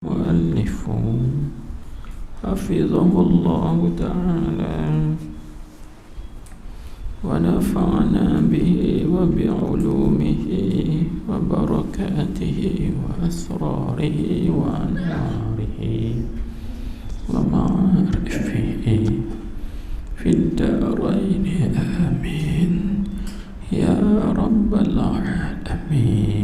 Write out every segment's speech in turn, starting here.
مؤلف حفظه الله تعالى ونفعنا به وبعلومه وبركاته وأسراره وأنواره ومعارفه في الدارين آمين يا رب العالمين.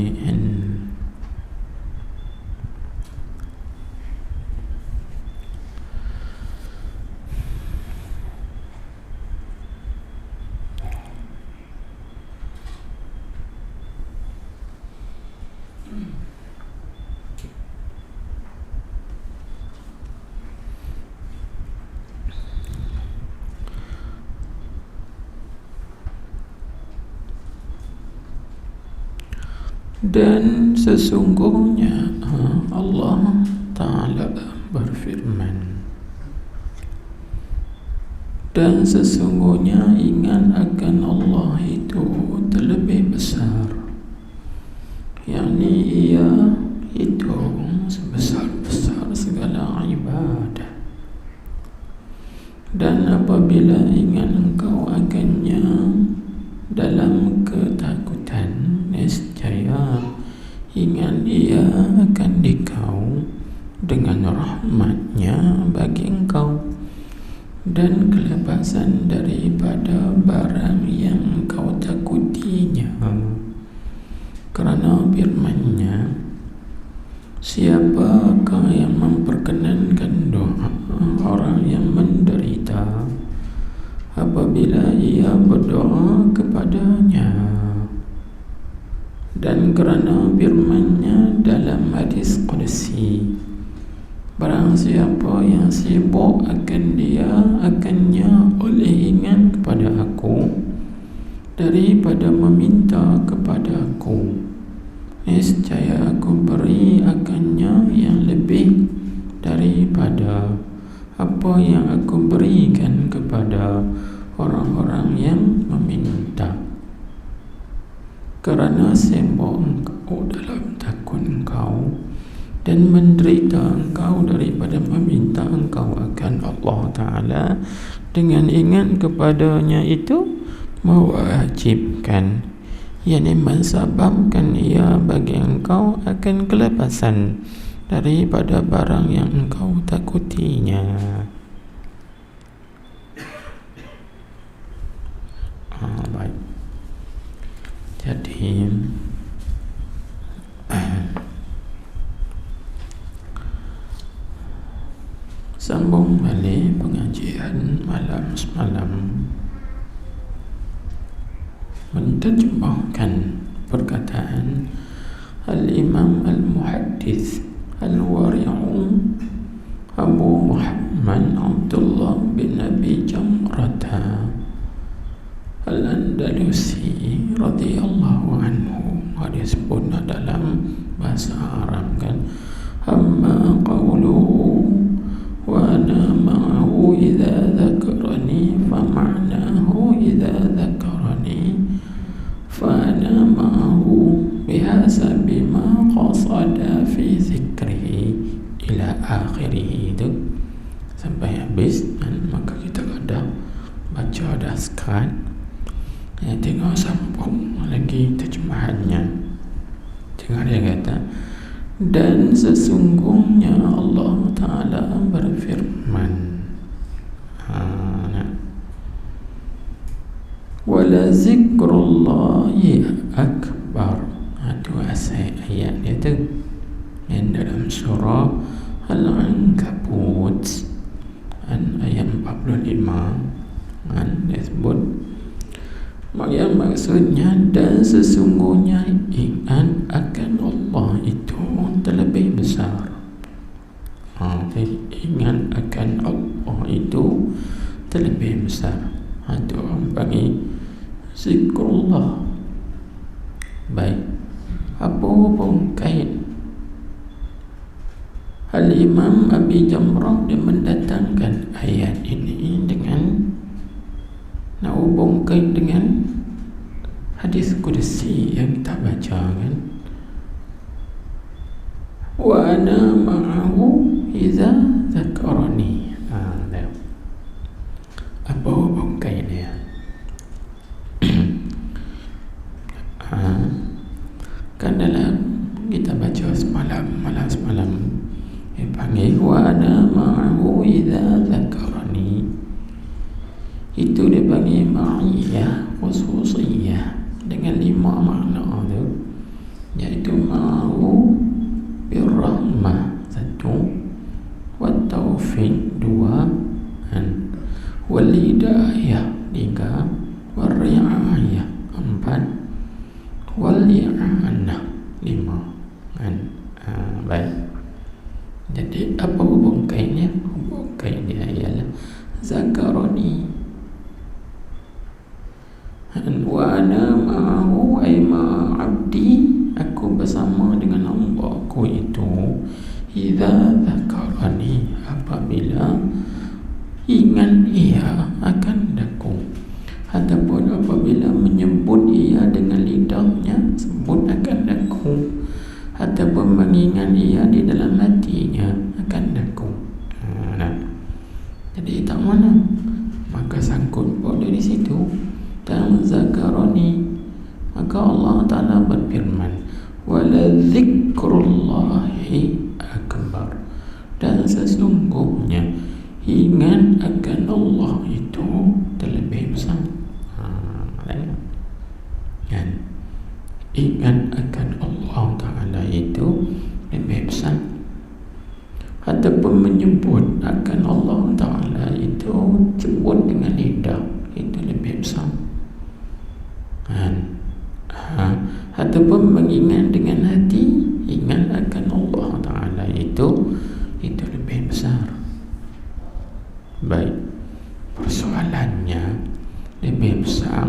Dan sesungguhnya Allah Ta'ala berfirman, dan sesungguhnya ingat akan Allah itu terlebih besar, yakni ia itu sebesar-besar segala ibadah. Dan apabila ingat engkau akannya dalam ketakutan, nescaya ingat ia akan dikau dengan rahmatnya bagi engkau dan kelepasan daripada barang yang engkau takutinya. Kerana firman-Nya, siapakah yang memperkenankan doa orang yang menderita apabila ia berdoa kepadanya? Dan kerana firman-Nya dalam hadis qudsi, barang siapa yang sibuk akannya oleh ingat kepada aku daripada meminta kepada aku, nescaya aku beri akannya yang lebih daripada apa yang aku berikan kepada orang-orang yang meminta. Kerana sibuk engkau dalam takut engkau dan menderita engkau daripada meminta engkau akan Allah Ta'ala, dengan ingat kepadanya itu mewajibkan, yakni mensababkan ia bagi engkau akan kelepasan daripada barang yang engkau takutinya. Baik. Jadi sambung balik pengajian malam semalam, menterjemahkan perkataan Al-Imam Al-Muhaddith Al-Wari'u Abu Muhammad Abdullah bin Abi Jamrata Al-Andalusi radhiyallahu anhu. Hadis pun dalam bahasa Arab kan, amma qawluhu wa ana ma'ahu idza dzakarani fa ma'nahu idza dzakarani fa ana ma'ahu bihasabi ma qasada fi zikrihi ila akhirih. Itu sampai habis, dan maka kita ada baca dah sekat. Tengok sambung lagi terjemahannya. Tengok dia kata, dan sesungguhnya Allah Ta'ala berfirman, wala zikrullahi akbar. Itu ayat dia tu yang dalam surah Al-Ankabut ayat 45 dia sebut, yang maksudnya, dan sesungguhnya ingat akan Allah itu terlebih besar. Jadi ingat akan Allah itu terlebih besar. Itu orang bagi zikrullah. Baik, apa pun kait Al-Imam Abi Jamrah dia mendatangkan ayat ini dengan nak hubungkan dengan hadis qudsi yang kita baca kan. wa ana ma'ahu idza dzakarani. Apa bongkai dia? Kan dalam kita baca malam semalam dia panggil wa ana ma'ahu idza dzakarani. Itu dia panggil ma'iyah khususiyah dengan 5 makna tu, iaitu ma'ahu birrahmah 1, wa taufiq 2, wal hidayah 3, wal ri'ayah 4, wal i'anah 5. Baik. Jadi apa bongkainya? Bongkai dia ialah zakarani. Wa ana ma'ahu ay ma'abdi, aku bersama dengan Allah aku itu, idza dzakarani, apabila ingat ia akan daku, ataupun apabila menyebut ia dengan lidahnya, sebut akan daku, ataupun mengingat ia di dalam hatinya akan daku. Jadi tak mana, maka sangkut pun dari situ dan zakarani. Maka Allah Ta'ala berfirman, wala dzikrullahi akbar, dan sesungguhnya ingat akan Allah itu terlebih besar. Dan ingat akan Allah Ta'ala itu lebih besar, ataupun menyebut akan Allah Ta'ala itu sebut dengan lidah itu lebih besar, ataupun mengingat dengan hati, ingat akan Allah Ta'ala itu lebih besar. Baik, persoalannya lebih besar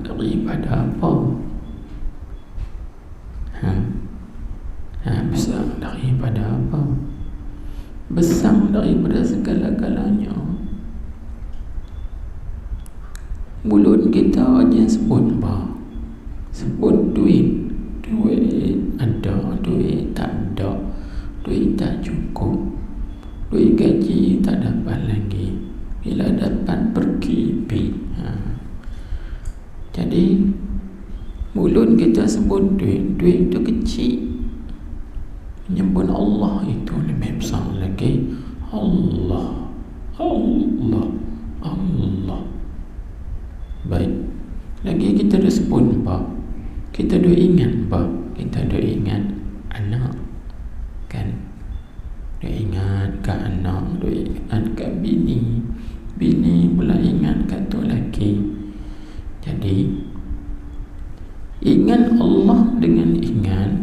daripada apa? Besar daripada apa? Besar daripada segala-galanya. Mulut kita aja sebut apa? Sebut duit ada, duit tak ada, duit tak cukup, duit gaji tak dapat lagi, bila dapat pergi. Jadi mulut kita sebut duit itu kecil, menyebut Allah itu lebih besar lagi. Allah. Baik, lagi kita dah sebut apa? Kita dah ingat apa? Kita dah ingat anak, kan? Dah ingat ke anak, dah ingat ke bini pula ingat ke tu lagi. Jadi ingat Allah dengan ingat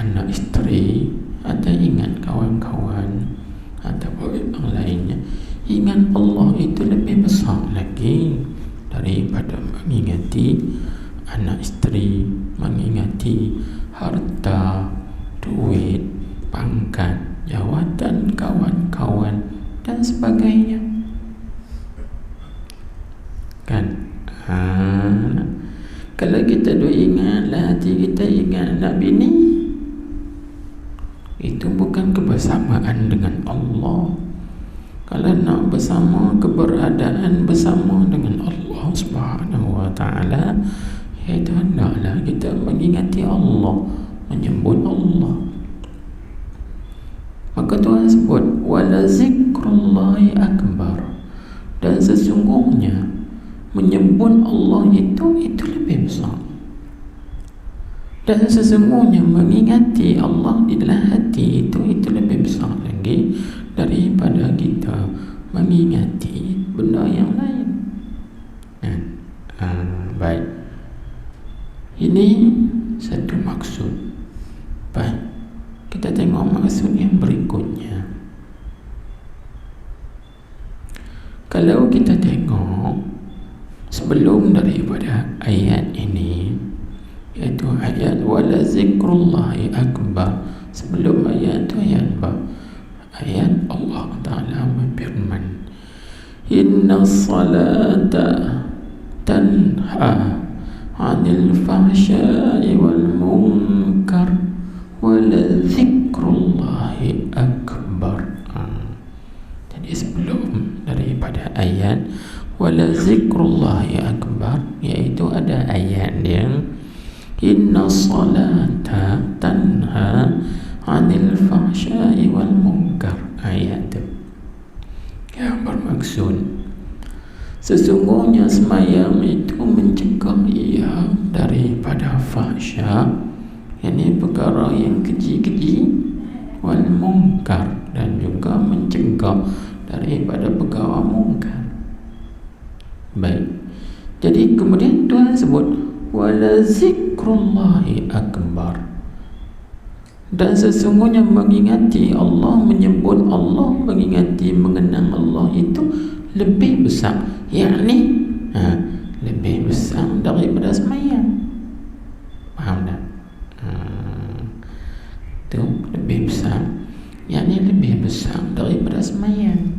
anak isteri, atau ingat kawan-kawan, atau yang lainnya, ingat Allah itu lebih besar lagi daripada mengingati anak isteri, mengingati harta, duit, pangkat, jawatan, kawan-kawan dan sebagainya, kan? Kalau kita duk ingat, hati kita ingat anak bini, itu bukan kebersamaan dengan Allah. Kalau nak bersama, keberadaan bersama dengan Allah Subhanahu wa Ta'ala, iaitu hendaklah kita mengingati Allah, menyebut Allah. Maka Tuhan sebut wala zikrullahi akbar, dan sesungguhnya menyebut Allah itu lebih besar, dan sesungguhnya mengingati Allah di dalam hati itu lebih besar lagi daripada kita mengingati benda yang lain. Baik, ini satu maksud. Baik, kita tengok maksud yang berikutnya. Kalau kita tengok sebelum daripada ayat ini, iaitu ayat wala zikrullahi akbar, sebelum ayat itu ayat apa? Ayat Allah Ta'ala berfirman, inna salata tanha 'anil fahsya'i wal munkar waladzikrullahi akbar. Jadi sebelum daripada ayat waladzikrullahi akbar, iaitu ada ayat yang inna salata tanha anil fahsyai wal munkar. Ayat itu yang bermaksud sesungguhnya semayang itu mencegah ia daripada fahsya, yakni perkara yang keji-keji, wal munkar, dan juga mencegah daripada perkara mungkar. Baik, jadi kemudian Tuhan sebut wala zikrullahi akbar, dan sesungguhnya mengingati Allah, menyebut Allah, mengingati, mengenang Allah itu lebih besar, yakni lebih besar daripada semayang. Faham tak? Itu lebih besar, yakni lebih besar daripada semayang.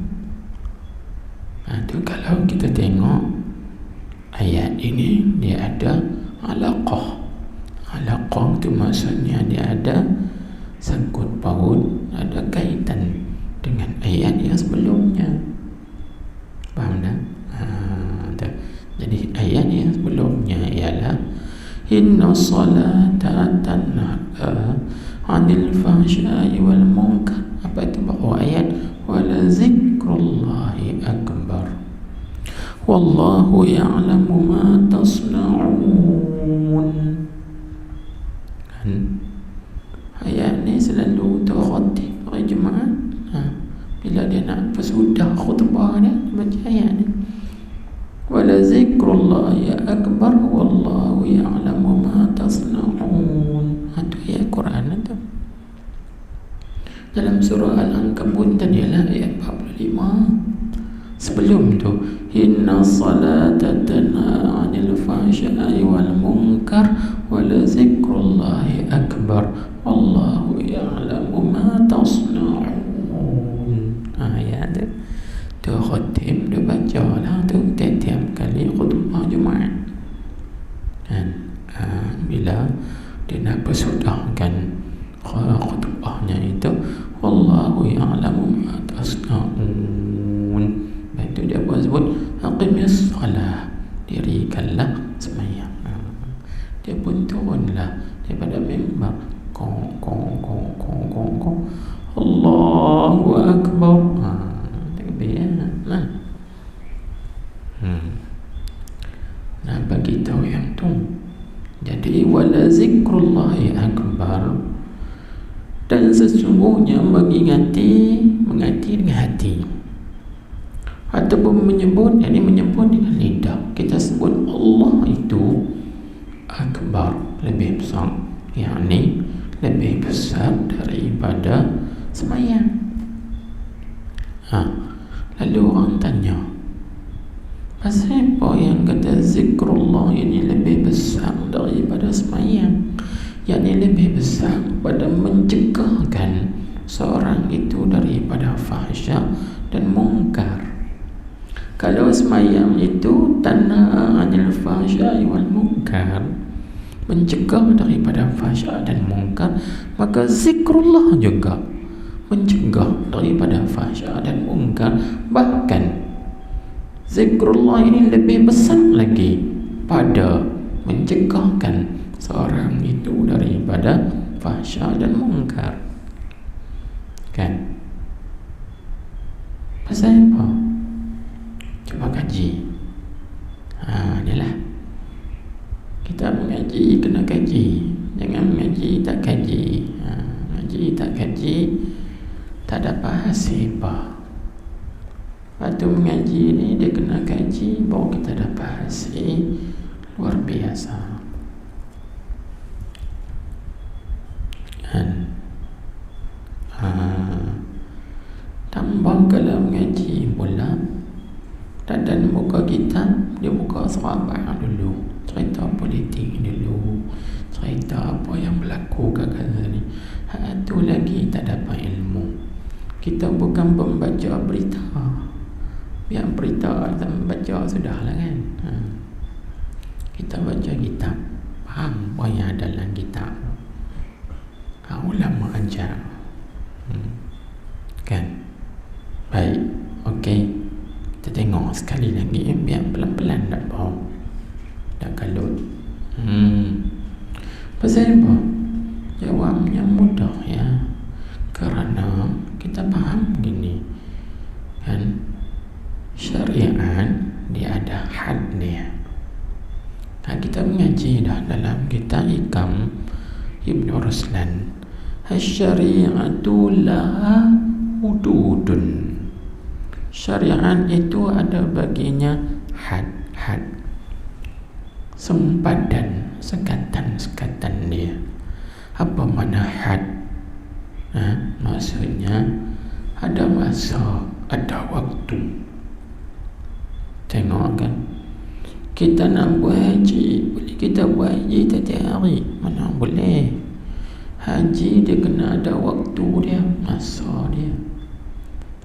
Itu kalau kita tengok ayat ini, dia ada alaqah. Alaqah itu maksudnya dia ada sangkut paut, ada kaitan dengan ayat yang sebelumnya. Faham tak? Jadi ayat yang sebelumnya ialah inna salata tanha anil fahsyai wal munkar. Apa itu bahawa ayat wala zikrullahi akbar wallahu ya'lamu ma tasna'un. Ayat ni selalu terkhatib oleh jemaah. Bila dia nak bersudah khutbah dia baca ayat ni wala zikrullahi akbar wallahu ya'lamu ma tasna'un. Itu ayat Quran itu dalam surah Al-Ankabut tadi lah, ayat 45. Sebelum tu inna salata tanha 'anil fahsya'i wal munkar wala zikrullahi akbar wallahu ya'lamu ma tasna'un. Ayat tu khatib, dia baca lah tu tiap-tiap kali khutbah Jumaat. Dan bila dia nak bersudahkan khutbahnya itu wallahu ya'lamu ma tasna'un. Itu dia pun sebut aqimis salah, dirikanlah sembahyang. Dia pun turunlah daripada mimbar, kong Allahu akbar. Takbir lah. Nah, bagi tahu yang tu. Jadi wala zikrullahi akbar, dan sesungguhnya mengingati dengan hati, ataupun menyebut, yakni menyebut dengan lidah. Kita sebut Allah itu akbar, lebih besar, yakni lebih besar daripada semayang. Lalu orang tanya, pasal apa yang kata zikrullah ini lebih besar daripada semayang, yakni lebih besar pada mencegahkan seorang itu daripada fahsya dan mungkar. Kalau semayang itu tanha anil fahsya wal munkar, mencegah daripada fahsya dan mungkar, maka zikrullah juga mencegah daripada fahsya dan mungkar. Bahkan zikrullah ini lebih besar lagi pada mencegahkan seorang itu daripada fahsya dan mungkar. Kan? Pasal apa? Cuba kaji. Inilah. Kita mengaji kena kaji. Jangan mengaji tak kaji. Mengaji tak kaji, tak dapat hasil apa. Waktu mengaji ni dia kena kaji, baru kita dapat hasil luar biasa. Kan? Tambah kalau mengaji pula, dan muka kitab, dia buka serabak dulu, cerita politik dulu, cerita apa yang berlaku kat ni. Itu lagi tak dapat ilmu. Kita bukan pembaca berita. Biar berita kita membaca sudahlah kan. Kita baca kitab, faham apa yang ada dalam kitab. Ulama ajar. Kan? Baik. Okey. Kita tengok sekali lagi, biar pelan-pelan tak apa. Tak kalut. Pasal apa? Jawabnya mudah ya. Kerana kita faham begini. Kan? Syariat dia ada had dia. Kita mengaji dah dalam kitab Hikam Ibn Ruslan. Syariatu laha hududun. Syariat itu ada baginya had. Sempadan, sekatan dia. Apa makna had? Maksudnya ada masa, ada waktu. Tengok kan, kita nak buat haji, boleh kita buat haji setiap hari? Mana boleh. Haji dia kena ada waktu dia, masa dia.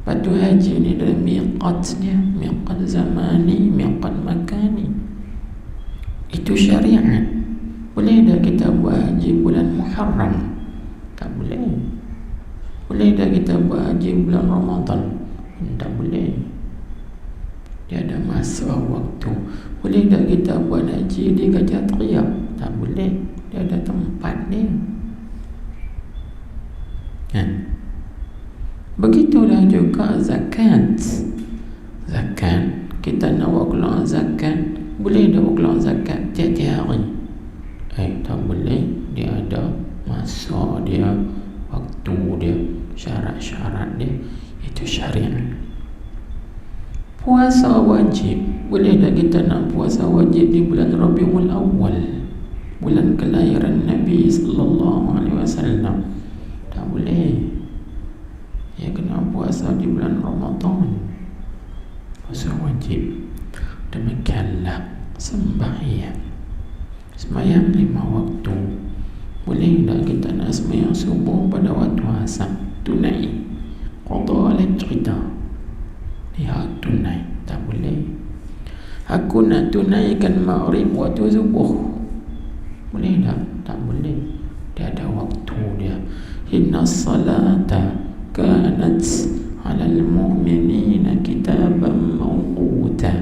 Lepas tu haji ni ada miqat dia, miqat zamani, miqat makani. Itu syariat. Boleh dah kita buat haji bulan Muharram? Tak boleh. Boleh dah kita buat haji bulan Ramadan? Tak boleh. Dia ada masa waktu. Boleh dah kita buat haji di Gajah Teriak? Tak boleh. Dia ada tempat dia. Kan? Begitulah juga zakat. Zakat, kita nak buat keluar zakat, boleh dah buat keluar zakat tiap-tiap hari? Tak boleh. Dia ada masa dia, waktu dia, syarat-syarat dia. Itu syariat. Puasa wajib, boleh dah kita nak puasa wajib di bulan Rabiul Awal, bulan kelahiran Nabi sallallahu alaihi wasallam? Tak boleh. Ya, kena puasa di bulan Ramadan, puasa wajib. Demikianlah sembahyang. Sembahyang 5 waktu. Boleh tak kita nak sembahyang subuh pada waktu asar tunai? Qada al-qida. Dia tunai. Tak boleh. Aku nak tunaikan maghrib waktu subuh. Boleh tak? Tak boleh. Dia ada waktu dia. Inna salata kanat 'alal mu'minina kitaban mawquta.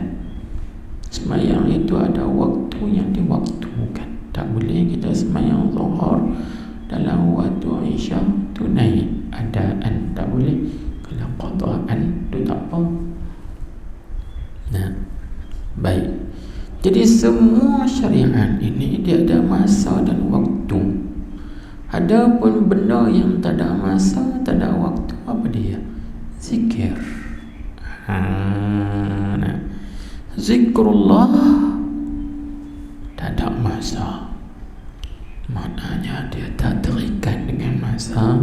Sembahyang itu ada waktu yang diwaktukan. Tak boleh kita sembahyang zuhur dalam waktu Isya tunai adaan. Tak boleh. Kalau qadaan itu tak apa. Nah, baik. Jadi semua syariat ini dia ada masa dan waktu. Ada pun benda yang tak ada masa, tak ada waktu, apa dia? Zikir. Nah. Zikrullah tak ada masa. Maknanya dia tak terikat dengan masa,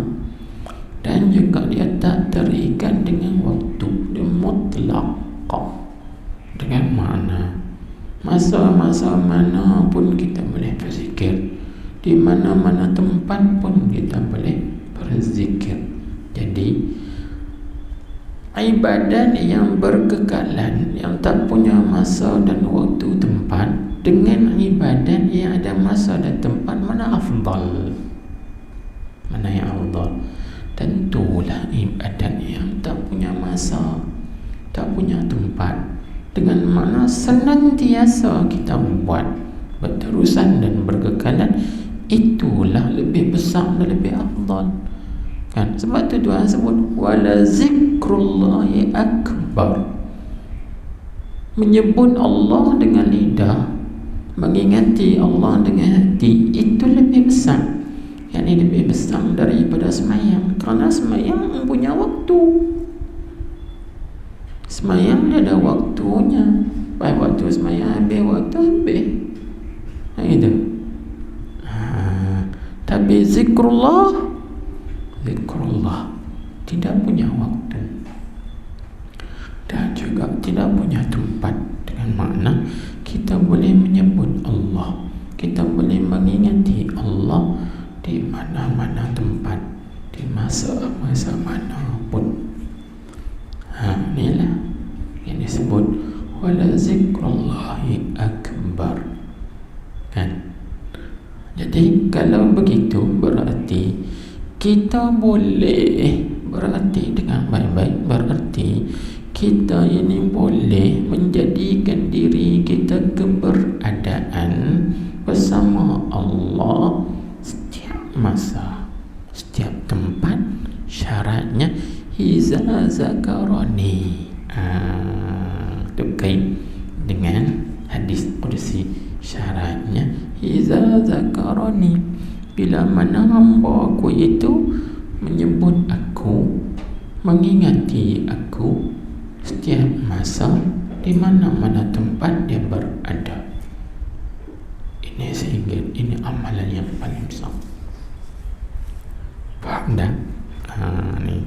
dan juga dia tak terikat dengan waktu. Dia mutlak. Dengan makna masa-masa mana pun kita boleh berzikir. Di mana-mana tempat pun kita boleh berzikir. Jadi ibadat yang berkekalan, yang tak punya masa dan waktu tempat, dengan ibadat yang ada masa dan tempat, mana afdal? Mana yang afdal? Tentulah ibadat yang tak punya masa, tak punya tempat, dengan mana senantiasa kita buat, berterusan dan berkekalan. Itulah lebih besar dan lebih afdal. Kan? Sebab tu Tuhan sebut wala zikrullahi akbar. Menyebut Allah dengan lidah, mengingati Allah dengan hati, itu lebih besar. Yang ini lebih besar daripada sembahyang. Kerana sembahyang punya waktu. Sembahyang dia ada waktunya. Baik waktu sembahyang habis, waktu habis. Itu. Tapi zikrullah tidak punya waktu dan juga tidak punya tempat. Dengan makna kita boleh menyebut Allah, kita boleh mengingati Allah di mana-mana tempat, di masa-masa mana pun. Inilah yang disebut wala zikrullahi akbar. Kan? Jadi kalau begitu berarti kita boleh, berarti dengan baik-baik, berarti kita ini boleh menjadikan diri kita keberadaan bersama Allah setiap masa, setiap tempat. Syaratnya iza zakarani. Itu kait dengan hadis qudsi. Syaratnya iza zakarani, bila mana hamba aku itu menyebut aku, mengingati aku setiap masa, di mana-mana tempat dia berada. Ini sehingga ini amalan yang paling besar. Faham tak? Ni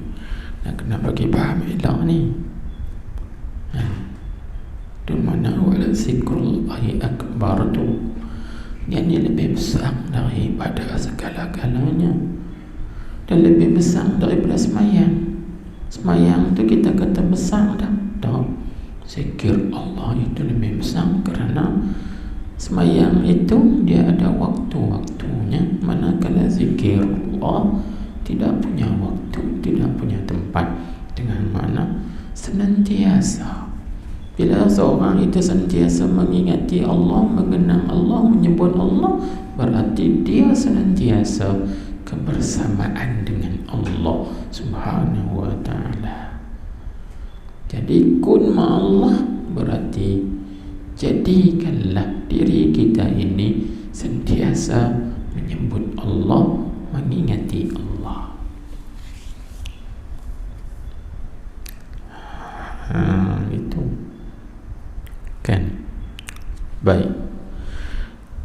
nak kena bagi faham elok ni. Di mana wala zikrullahi akbar tu, yang ni lebih besar daripada segala-galanya, dan lebih besar daripada semayang. Semayang tu kita kata besar dah. Tak. Zikir Allah itu lebih besar, kerana semayang itu dia ada waktu-waktunya, manakala zikir Allah tidak punya waktu, tidak punya tempat. Dengan mana senantiasa, bila seorang itu sentiasa mengingati Allah, mengenang Allah, menyebut Allah, berarti dia senantiasa kebersamaan dengan Allah Subhanahu wa ta'ala. Jadi kun ma'allah berarti jadikanlah diri kita ini sentiasa menyebut Allah, mengingati Allah. Itu kan. Baik.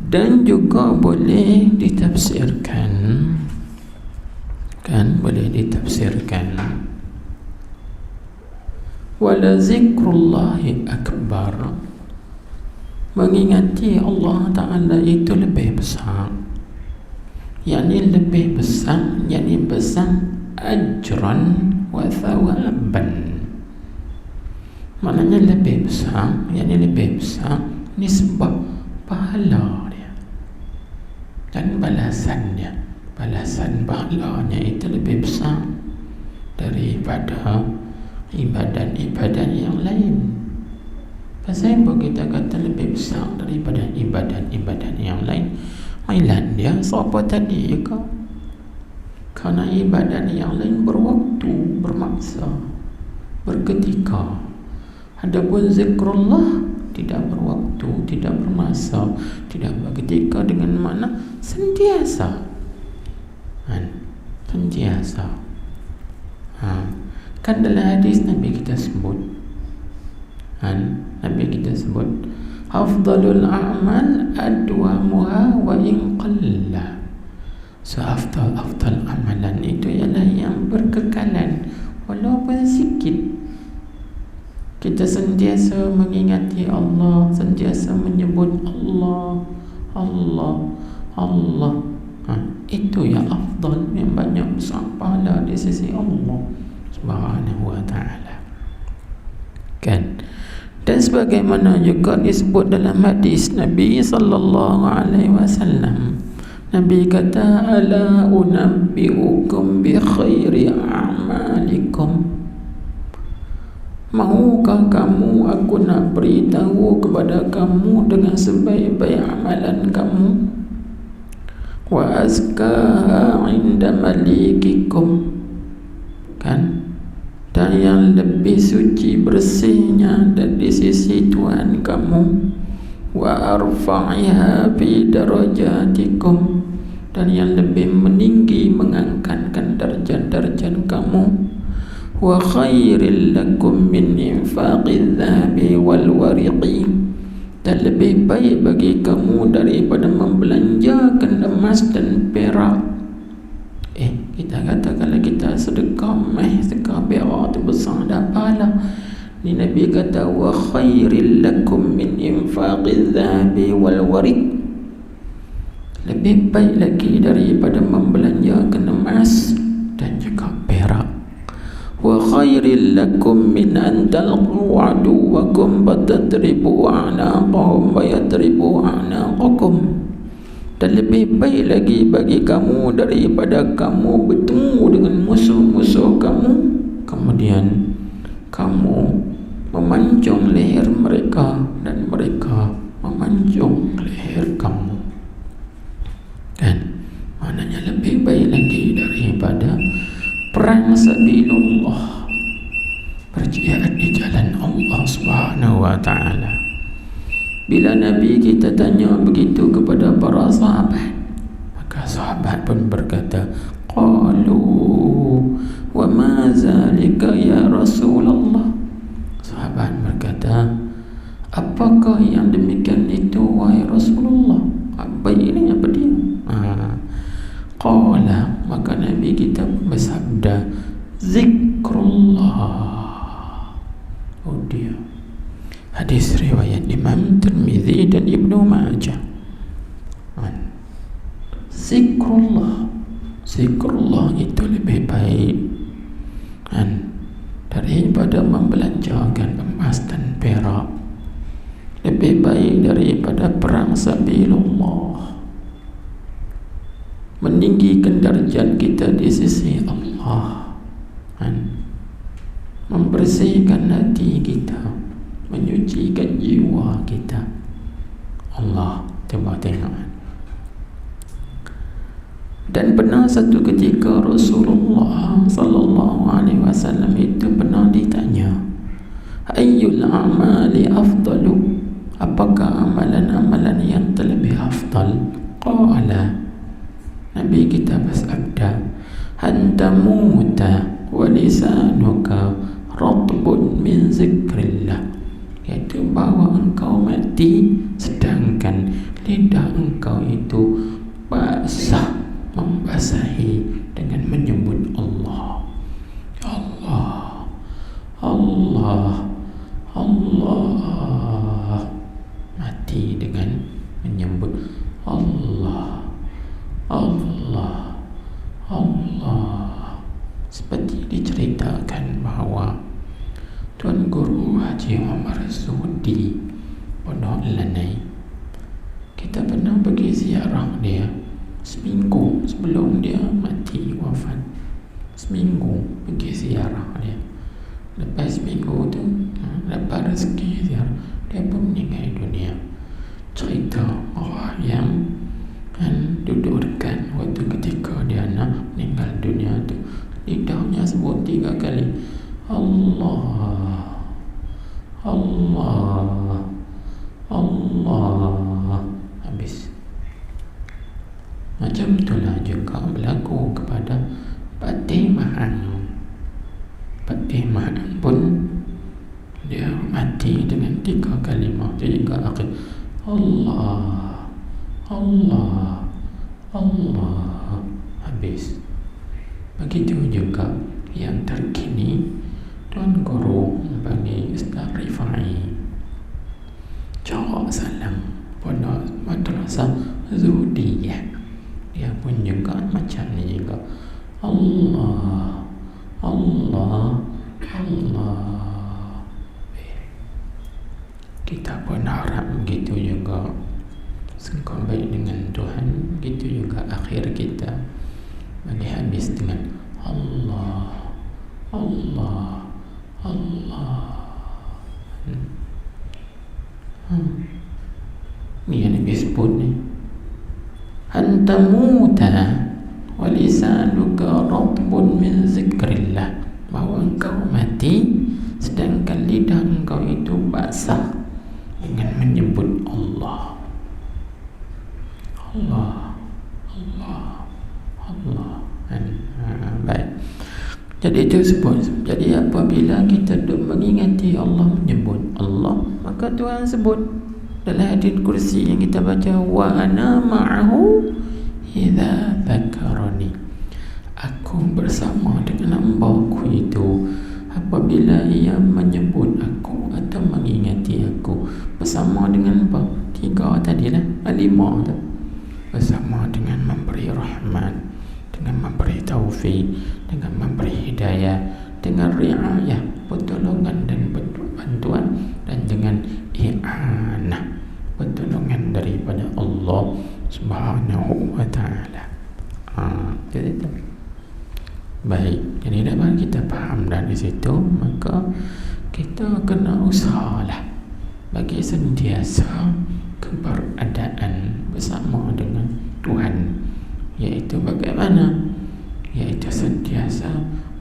Dan juga boleh ditafsirkan, kan, boleh ditafsirkan wala zikrullahi akbar, mengingati Allah Ta'ala itu lebih besar, yakni lebih besar, yakni besar ajran wa thawaban. Maknanya lebih besar, yakni lebih besar nisbah pahala dia dan balasannya. Balasan pahalanya itu lebih besar daripada ibadat-ibadat yang lain. Pasal apa kita kata lebih besar daripada ibadat-ibadat yang lain? Mailan dia siapa tadi ke? Kerana ibadat yang lain berwaktu, bermasa, berketika. Adapun zikrullah tidak berwaktu, tidak bermasa, tidak berketika, dengan makna sentiasa. Sentiasa. Kan dalam hadis Nabi kita sebut, Nabi kita sebut afdalul a'mal adwamuha wa in qalla. So afdal amalan itu ialah yang berkekalan walaupun sikit. Kita sentiasa mengingati Allah, sentiasa menyebut Allah, Allah, Allah. Itu yang afdal, yang banyak besar pahala di sisi Allah Subhanahu wa ta'ala. Kan? Dan sebagaimana juga disebut dalam hadis Nabi sallallahu alaihi wasallam, Nabi kata, ala unabbiukum bi khairi a'malikum. Maukah kamu aku nak beritahu kepada kamu dengan sebaik-baik amalan kamu? Wa azkaha inda malikikum, kan? Dan yang lebih suci bersihnya dari sisi Tuhan kamu. Wa arfa'iha fi darajatikum, dan yang lebih meninggi mengangkatkan darjat-darjat kamu. Wa khairil lakum min infaqidh dhahabi wal wariqi, dan lebih baik bagi kamu daripada membelanjakan emas dan perak. Kita kata kalau kita sedekah perak tu besar dah pahala. Ni Nabi kata wa khairil lakum min infaqidh dhahabi wal wariq, lebih baik lagi daripada membelanjakan emas dan juga perak. Wa khairil lakum min an talqu aduwakum fatadribu a'naqahum wa yadribu a'naqakum, Dan lebih baik lagi bagi kamu daripada kamu bertemu dengan musuh-musuh kamu, kemudian kamu memancung leher mereka dan mereka memancung leher kamu. Dan maknanya lebih baik lagi daripada perang sabilillah, berjihad di jalan Allah Subhanahu wa taala. Bila Nabi kita tanya begitu kepada para sahabat, maka sahabat pun berkata, qalu wa ma zalika ya Rasulullah. Sahabat berkata, apakah yang demikian itu wahai Rasulullah? Apa ini, apa dia? Qala, maka Nabi kita bersabda, zikrullah. Oh dia. Hadis riwayat Imam Tirmizi dan Ibnu Majah. Zikrullah, zikrullah itu lebih baik daripada membelanjakan emas dan perak, lebih baik daripada perang sabilillah, meninggikan darjat kita di sisi Allah, membersihkan hati kita, menyucikan jiwa kita. Allah coba tengok. Dan pernah satu ketika Rasulullah sallallahu alaihi wasallam itu pernah ditanya, ayyul amali afdalu, apakah amalan-amalan yang terlebih afdal? Qala, Nabi kita bersabda, antamuta wa lisanuka ratbun min zikrillah, iaitu bahawa engkau mati sedangkan lidah engkau itu basah, membasahi dengan menyebut Allah. Allah, Allah, Allah, mati dengan menyebut Allah, Allah, Allah. Seperti diceritakan bahawa Tuan Guru Haji Omar Sudi Pondok Lanai, kita pernah pergi ziarah dia seminggu sebelum dia mati wafat. Seminggu pergi ziarah dia. Lepas seminggu tu dapat rezeki ziarah, dia pun meninggal dunia. Cerita orang yang duduk dekat waktu ketika dia nak meninggal dunia tu, lidahnya sebut 3 kali Allah, Allah, Allah, habis. Macam itulah juga berlaku kepada Patih Mahan. Patih Mahan pun dia mati dengan 3 kalimah. Dia juga akhir Allah, Allah, Allah, habis. Begitu juga yang terkini Tuan Guru bagi Ustaz Rifai Cawak Salam Pondok Madrasah Zudiyah, dia pun juga macam ni juga Allah, Allah, Allah. Kita pun harap begitu juga sengkau baik dengan Tuhan, begitu juga akhir kita bagi habis dengan Allah, Allah, Allah. Ni yang Nabi sebut ni, antamuta wa lisanuka ratbun min zikrillah, bahawa engkau mati sedangkan lidah engkau itu basah dengan menyebut Allah, Allah, Allah, Allah. Baik. Jadi itu sebut. Jadi apabila kita mengingati Allah, menyebut Allah, maka Tuhan sebut dalam hadis kursi yang kita baca, wa ana ma'ahu idza dzakarani, aku bersama dengan hamba-Ku itu apabila ia menyebut aku atau mengingati aku. Bersama dengan apa? 3 tadilah, 5 tu. Bersama dengan memberi rahmat, dengan memberi taufik, dengan memberi hidayah, dengan riayah, pertolongan dan bantuan, dan dengan i'anah, pertolongan daripada Allah Subhanahu wa ta'ala. Jadi itu. Baik, jadi dapat kita faham dari situ, maka kita kena usahalah bagi sentiasa keberadaan bersama dengan Tuhan, iaitu bagaimana? Iaitu sentiasa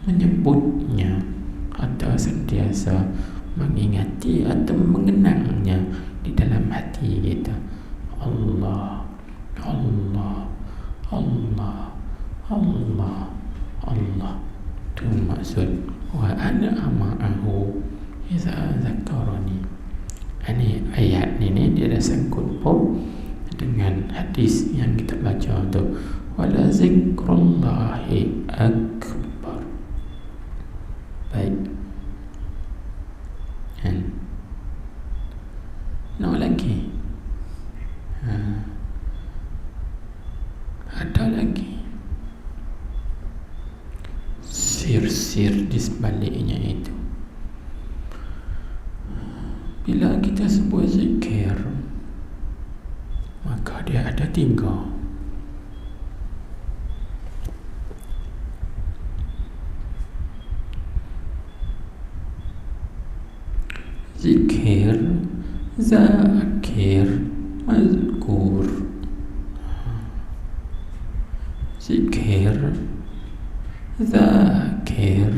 menyebutnya atau sentiasa mengingati atau mengenangnya di dalam hati kita. Allah, Allah, Allah, Allah, Allah. Itu maksud wa ana ma'ahu iza zakarani. Ini ayat ini dia ada sangkut paut dengan hadis yang kita baca tu, wala zikrullahi akbar. Baik. Nak lagi? Ada lagi sir-sir di sebaliknya itu. Bila kita sebut zikir, maka dia ada 3. Zikir, zakir, mazkur. Zikir, zakir,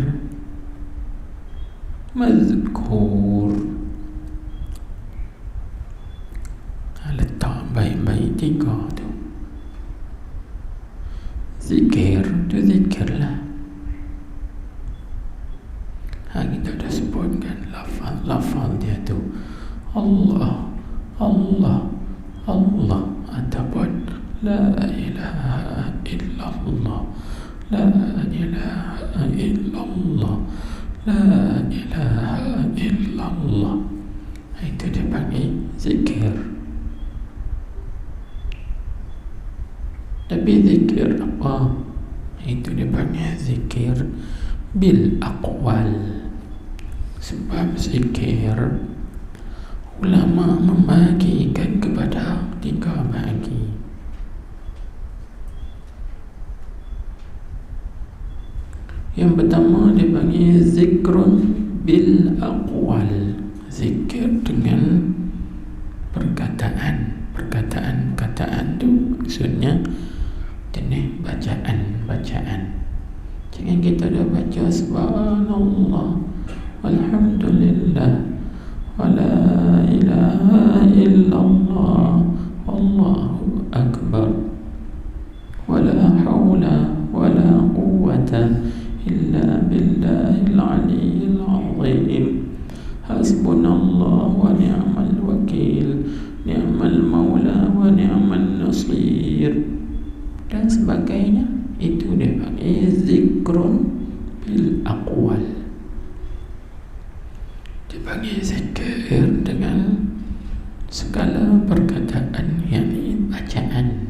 mazkur. Letak baik-baik 3 tu. Zikir tu zikirlah. Kita dah sebutkan lafaz dia tu Allah, Allah, Allah, ataupun la ilaha illallah, la ilaha illallah, la ilaha illallah. Itu dia panggil zikir. Tapi zikir apa? Itu dia panggil zikir bil aqwal. Sebab zikir ulama membagikan kepada 3 bagi. Yang pertama dia panggil zikrun bil aqwal, zikir dengan perkataan. Perkataan tu maksudnya jenis bacaan. Jangan kita dah baca subhanallah, alhamdulillah, wala ilaha illallah, Allahu akbar, wala hawla wala quwwata illa billahil aliyyil azim, hasbunallah wa ni'mal wakil, ni'mal maula wa ni'mal nasir, dan sebagainya. Itu dia panggil zikrun bil aqwal. Dia panggil zikir dengan segala perkataan, yakni bacaan.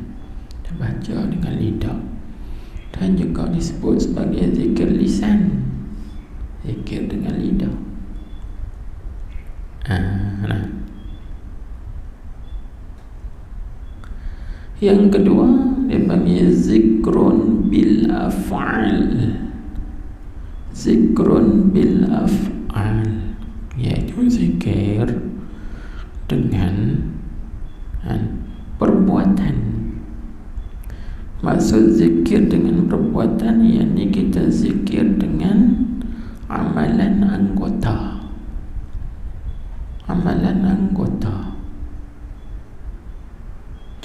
Dia baca dengan lidah. Dan juga disebut sebagai zikir lisan, zikir dengan lidah. Yang kedua dia panggil zikrun bil af'al. Zikrun bil af'al, iaitu zikir dengan perbuatan. Maksud zikir dengan perbuatan, yakni kita zikir dengan amalan anggota. Amalan anggota.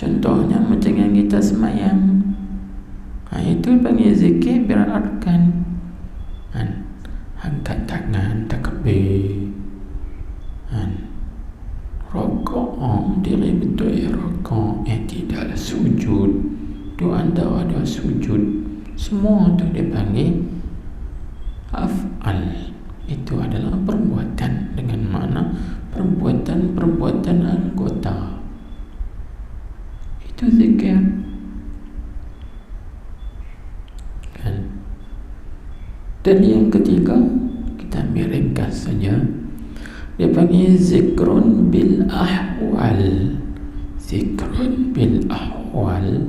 Contohnya macam yang kita semayang, itu panggil zikir bil arkan. Angkat tangan, takbir, rokok, diri betul rokok, tidak sujud, doa ada sujud, semua tu dia panggil af'al. Itu adalah perbuatan, dengan makna perbuatan anggota. Itu zikir kan. Dan yang ketiga kita ambil ringkas saja, dia panggil zikrun bil ahwal. zikrun bil ahwal,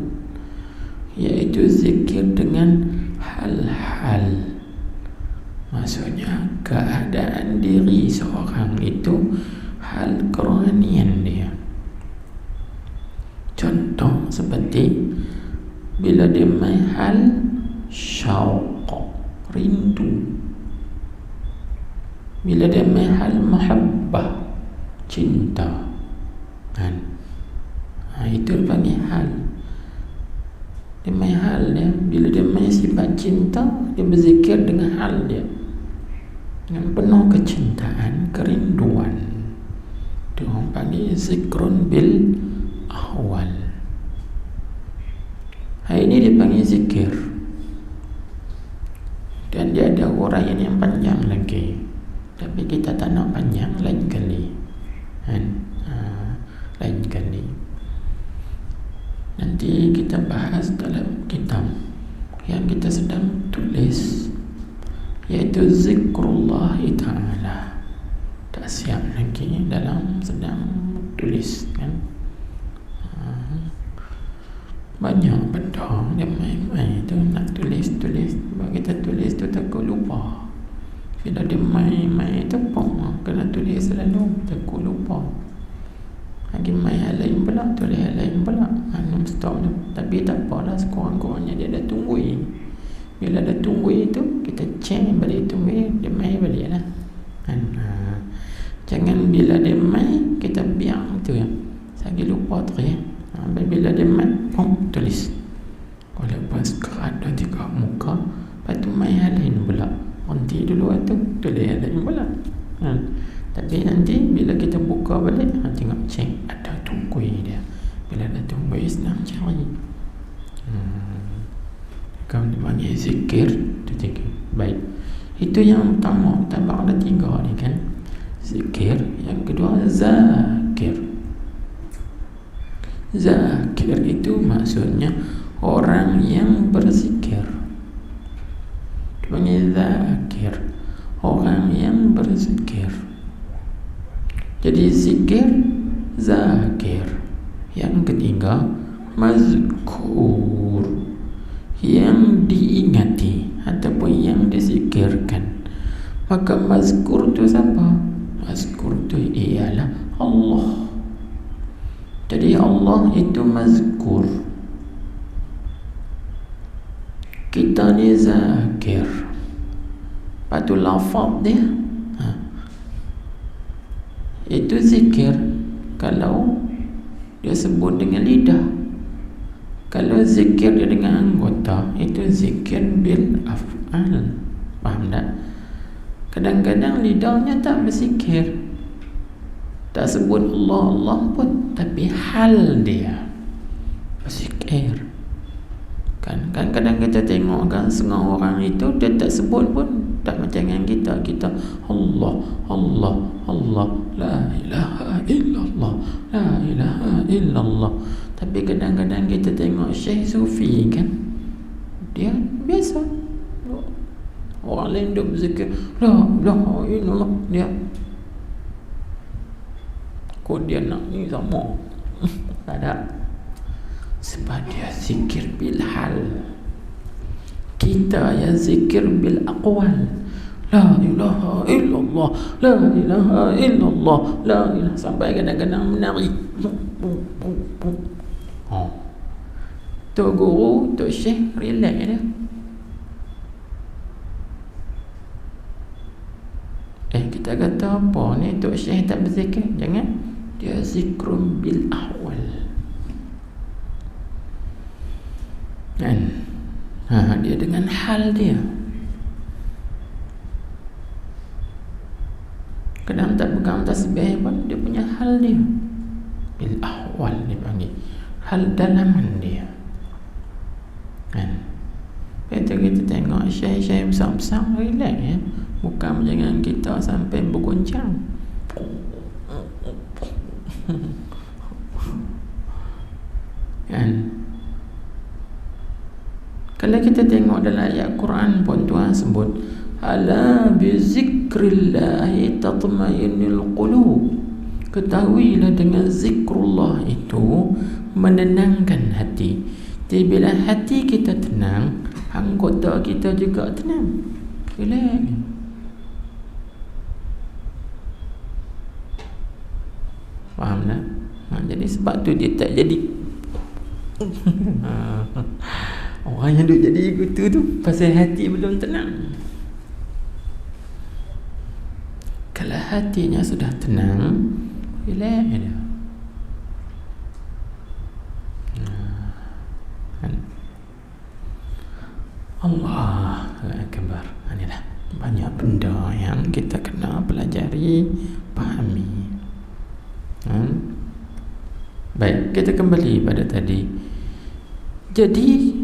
iaitu zikir dengan hal-hal. Maksudnya keadaan diri seorang itu, hal kerohanian dia. Contoh seperti bila dia main hal syauq, rindu. Bila dia main hal mahabbah, cinta kan. Itu dipanggil hal. Dia main hal dia. Bila dia main sifat cinta, dia berzikir dengan hal dia, dengan penuh kecintaan, kerinduan. Itu orang panggil zikrun bil ahwal. Hari ini dia panggil zikir. Dan dia ada uraian yang panjang lagi, tapi kita tak nak panjang, lain kali kan? Lain kali nanti kita bahas dalam kitab yang kita sedang tulis, iaitu zikrullah ta'ala. Tak siap lagi dalam sedang tulis kan. Banyak benda dia main-main tu, nak tulis. Sebab kita tulis tu takut lupa. Bila dia main-main tu pun kena tulis selalu, takut lupa. Lagi main hal lain pula, tulis hal lain pula, stop tu. Tapi tak apalah, sekurang-kurangnya dia dah tunggu. Bila dah tunggu itu, kita change balik, tunggu dia main balik lah kan. Jangan bila dia main kita biar tu ya, lagi lupa terus. Bila dia main, tulis. Kalau lepas kerat nanti kat muka, lepas tu main hal lain pula, berhenti dulu tu, tulis hal lain pula Tapi nanti bila kita buka balik, tengok cek ada tunggui dia. Bila ada tunggui, senang cari. Kalau dipanggil zikir, itu zikir. Baik, itu yang pertama. Tambah ada 3 ni kan, zikir. Yang kedua zakir. Zakir itu maksudnya orang yang berzikir. Dipanggil zakir, orang yang berzikir. Jadi zikir, zakir. Yang ketiga mazkur, yang diingati ataupun yang dizikirkan. Maka mazkur itu siapa? Mazkur itu ialah Allah. Jadi Allah itu mazkur, kita ni zakir. Lepas tu lafaz dia itu zikir kalau dia sebut dengan lidah. Kalau zikir dia dengan anggota, itu zikir bil af'al. Faham tak? Kadang-kadang lidahnya tak berzikir, tak sebut Allah Allah pun, tapi hal dia berzikir kan. Kadang-kadang kita tengok kan, setengah orang itu dia tak sebut pun, tak macam yang kita Allah Allah Allah, la ilaha illallah, la ilaha illallah. Tapi kadang-kadang kita tengok Syekh Sufi kan, dia biasa, orang lain duk berzikir la ilaha illallah, dia kok dia nak ni sama. Tak ada. Sebab dia zikir bil hal. Kita yang zikir bil aqwal. La ilaha illallah, la ilaha illallah, la ilaha, sampai kadang-kadang menari. Tu guru, tu syekh relax dia. Kita kata apa ni, tu syekh tak berzikir? Jangan. Dia zikrun bil ahwal kan. Dia dengan hal dia. Kadang tak pegang tasbih pun, dia punya hal dia bil ahwal, dia panggil hal dalaman dia kan. Kita tengok syekh-syekh besar-besar relax ya, bukan jangan kita sampai bergoncang kan. Kalau kita tengok dalam ayat Quran pun Tuhan sebut ala bi zikrillahi tatma'innul qulub. Ketahuilah dengan zikrullah itu menenangkan hati. Jadi bila hati kita tenang, anggota kita juga tenang. Relax. Faham tak? Jadi sebab tu dia tak jadi orang yang duk jadi gitu tu pasal hati belum tenang. Kalau hatinya sudah tenang, relax dia. Allah Akbar. Inilah banyak benda yang kita kena pelajari, pahami. Baik, kita kembali pada tadi. Jadi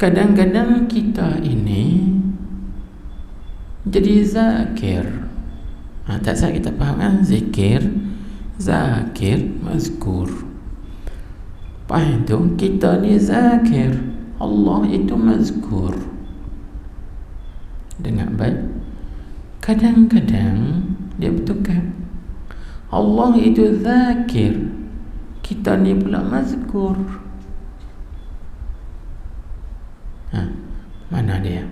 kadang-kadang kita ini jadi zakir. Tak salah kita faham kan? Zikir, zakir, mazkur. Faham tu? Kita ni zakir, Allah itu mazkur. Dengar baik. Kadang-kadang dia betulkan Allah itu zakir, kita ni pula mazkur. Mana dia?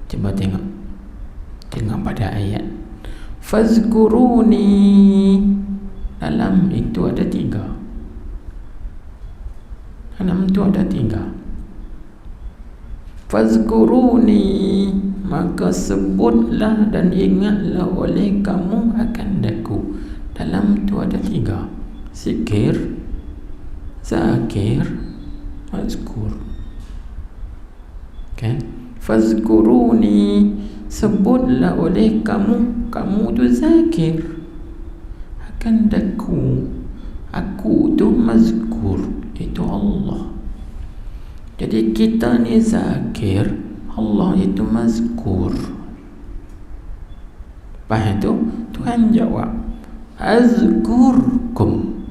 Cuba tengok pada ayat. Fazkuruni, dalam itu ada 3. Dalam itu ada 3. Fazkuruni, maka sebutlah dan ingatlah oleh kamu akan daku. Dalam itu ada 3. Zikir, zakir, mazkur. Okay? Fazkuruni, sebutlah oleh kamu. Kamu tu zakir, akan daku. Aku tu mazkur, itu Allah. Jadi kita ni zakir, Allah itu mazkur. Faham tu? Tuhan jawab, azkurkum,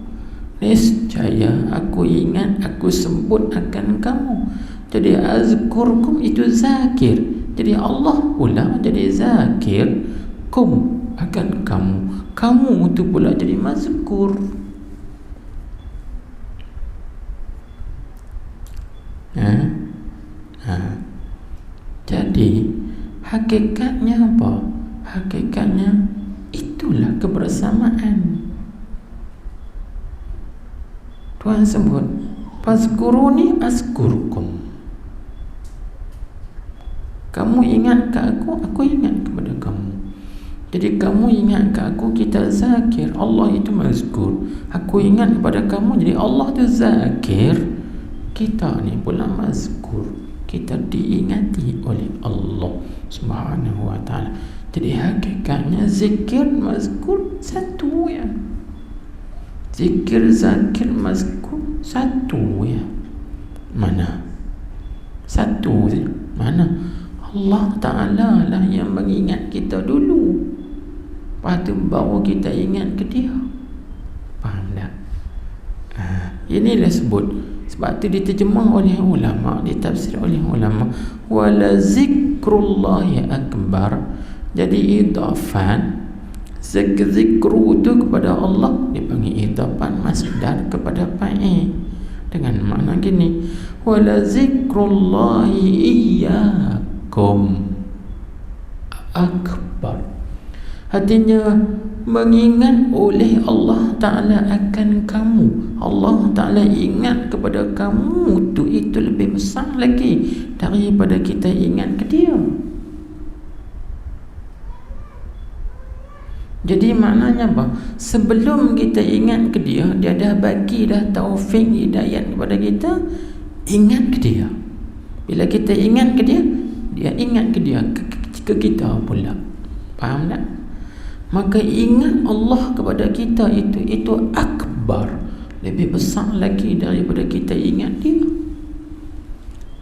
niscaya aku ingat, aku sebut akan kamu. Jadi azkurkum itu zakir. Jadi Allah pula jadi zakir, kum akan kamu. Kamu tu pula jadi mazkur. Jadi hakikatnya apa? Hakikatnya itulah kebersamaan. Tuhan sebut, fazkuruni azkurkum. Kamu ingat ke aku ingat kepada kamu. Jadi kamu ingat ke aku, kita zakir, Allah itu mazkur. Aku ingat kepada kamu, jadi Allah itu zakir, kita ni pula mazkur. Kita diingati oleh Allah Subhanahu wa ta'ala. Jadi hakikatnya zikir, mazkur satu ya. Zikir, zakir, mazkur satu ya. Mana? Satu je. Mana? Allah Ta'ala lah yang mengingat kita dulu, lepas tu baru kita ingat ke dia. Faham tak? Inilah sebut. Sebab tu diterjemah oleh ulama, ditafsir oleh ulama, wala zikrullahi akbar. Jadi idafan zikru tu kepada Allah dipanggil idafan masdar kepada fa'il, dengan makna gini, wala zikrullahi iyyakum akbar. Artinya mengingat oleh Allah Ta'ala akan kamu. Allah Ta'ala ingat kepada kamu tu, itu lebih besar lagi daripada kita ingat ke dia. Jadi maknanya apa? Sebelum kita ingat ke dia, dia dah bagi dah taufik hidayat kepada kita, ingat ke dia. Bila kita ingat ke dia, dia ingat ke dia, ke kita pula. Faham tak? Maka ingat Allah kepada kita itu akbar, lebih besar lagi daripada kita ingat dia.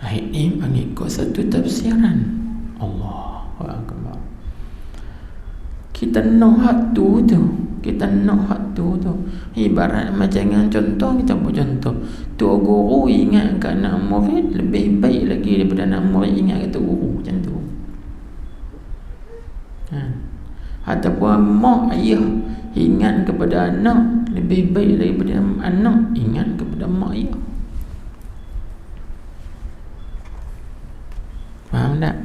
Ini mengikut satu tafsiran Allahu Akbar. Kita nak hak tu, kita nak hak tu. Ibarat macam dengan contoh, kita buat contoh. Tua guru ingat ke anak murid lebih baik lagi daripada anak murid ingat ke tua guru, macam tu. ataupun mak ayah ingat kepada anak lebih baik daripada anak ingat kepada mak ayah. Faham tak?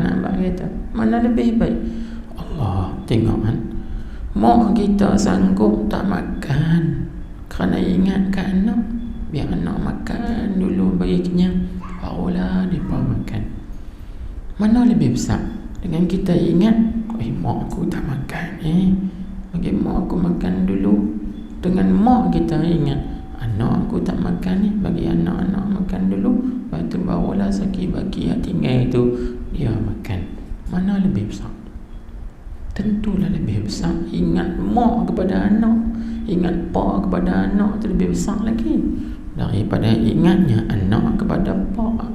Nampak kita mana lebih baik? Allah tengok kan, mak kita sanggup tak makan kerana ingat ke anak, biar anak makan dulu bagi kenyang, barulah mereka makan. Mana lebih besar? Dengan kita ingat, mak aku tak makan, bagi mak aku makan dulu. Dengan mak kita ingat, anak aku tak makan, bagi anak-anak makan dulu, lepas tu barulah baki yang tinggal itu dia makan. Mana lebih besar? Tentulah lebih besar ingat mak kepada anak, ingat pak kepada anak, itu lebih besar lagi daripada ingatnya anak kepada pak.